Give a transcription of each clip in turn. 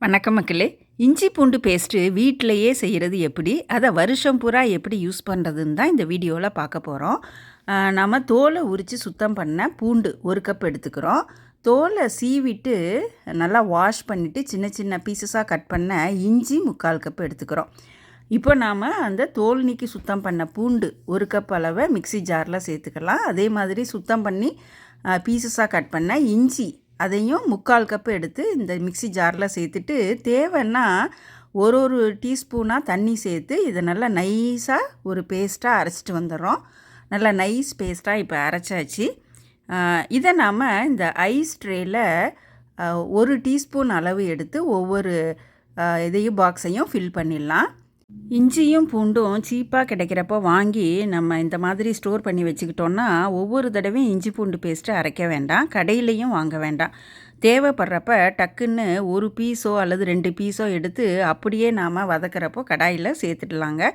வணக்கம் மக்களே. இஞ்சி பூண்டு பேஸ்ட்டு வீட்டிலையே செய்கிறது எப்படி, அதை வருஷம் பூரா எப்படி யூஸ் பண்ணுறதுன்னு தான் இந்த வீடியோவில் பார்க்க போகிறோம். நம்ம தோலை உரித்து சுத்தம் பண்ண பூண்டு 1 கப் எடுத்துக்கிறோம். தோலை சீவிட்டு நல்லா வாஷ் பண்ணிவிட்டு சின்ன சின்ன பீசஸாக கட் பண்ண இஞ்சி 3/4 கப் எடுத்துக்கிறோம். இப்போ நாம் அந்த தோல் நீக்கி சுத்தம் பண்ண பூண்டு 1 கப் அளவை மிக்ஸி ஜாரில் சேர்த்துக்கலாம். அதே மாதிரி சுத்தம் பண்ணி பீசஸாக கட் பண்ண இஞ்சி அதையும் 3/4 கப்பு எடுத்து இந்த மிக்ஸி ஜாரில் சேர்த்துட்டு தேவைன்னா ஒரு டீஸ்பூனாக தண்ணி சேர்த்து இதை நல்லா நைஸாக ஒரு பேஸ்ட்டாக அரைச்சிட்டு வந்துடுறோம். நல்லா நைஸ் பேஸ்ட்டாக இப்போ அரைச்சாச்சு. இதை நாம் இந்த ஐஸ் ட்ரேயில் 1 டீஸ்பூன் அளவு எடுத்து ஒவ்வொரு இதையும் பாக்ஸையும் ஃபில் பண்ணிடலாம். இஞ்சியும் பூண்டும் சீப்பாக கிடைக்கிறப்போ வாங்கி நம்ம இந்த மாதிரி ஸ்டோர் பண்ணி வச்சுக்கிட்டோன்னா ஒவ்வொரு தடவையும் இஞ்சி பூண்டு பேஸ்ட்டு அரைக்க வேண்டாம், கடையிலையும் வாங்க வேண்டாம். தேவைப்படுறப்ப டக்குன்னு 1 பீஸோ அல்லது 2 பீஸோ எடுத்து அப்படியே நாம் வதக்கிறப்போ கடாயில் சேர்த்துடலாங்க.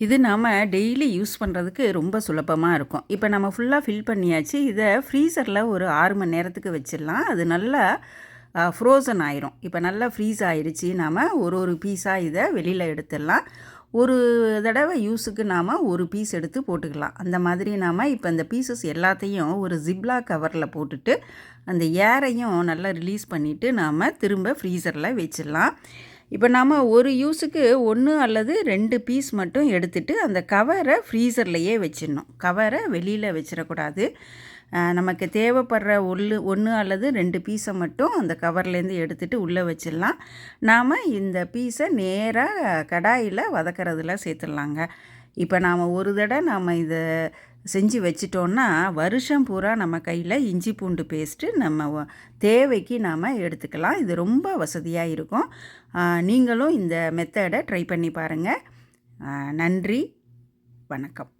இது நாம் டெய்லி யூஸ் பண்ணுறதுக்கு ரொம்ப சுலபமாக இருக்கும். இப்போ நம்ம ஃபுல்லாக ஃபில் பண்ணியாச்சு. இதை ஃப்ரீசரில் ஒரு 6 மணி நேரத்துக்கு வச்சிடலாம். அது நல்லா ஃப்ரோசன் ஆயிரும். இப்போ நல்லா ஃப்ரீஸ் ஆயிடுச்சு. நாம் ஒரு பீஸாக இதை வெளியில் எடுத்துடலாம். ஒரு தடவை யூஸுக்கு நாம் 1 பீஸ் எடுத்து போட்டுக்கலாம். அந்த மாதிரி நாம் இப்போ இந்த பீசஸ் எல்லாத்தையும் ஒரு ஜிப்லா கவரில் போட்டுட்டு அந்த ஏரையும் நல்லா ரிலீஸ் பண்ணிவிட்டு நாம் திரும்ப ஃப்ரீசரில் வச்சிடலாம். இப்போ நாம் ஒரு யூஸுக்கு 1 அல்லது 2 பீஸ் மட்டும் எடுத்துகிட்டு அந்த கவரை ஃப்ரீசர்லையே வச்சிடணும். கவரை வெளியில் வச்சிடக்கூடாது. நமக்கு தேவைப்படுற 1 அல்லது 2 பீஸை மட்டும் அந்த கவர்லேருந்து எடுத்துகிட்டு உள்ளே வச்சிடலாம். நாம் இந்த பீஸை நேராக கடாயில் வதக்கிறதுல சேர்த்துடலாங்க. இப்போ நாம் ஒரு தடவை நாம் இதை செஞ்சு வச்சிட்டோன்னா வருஷம் பூரா நம்ம கையில் இஞ்சி பூண்டு பேஸ்ட்டு நம்ம தேவைக்கு நாம் எடுத்துக்கலாம். இது ரொம்ப வசதியாக இருக்கும். நீங்களும் இந்த மெத்தடை ட்ரை பண்ணி பாருங்கள். நன்றி, வணக்கம்.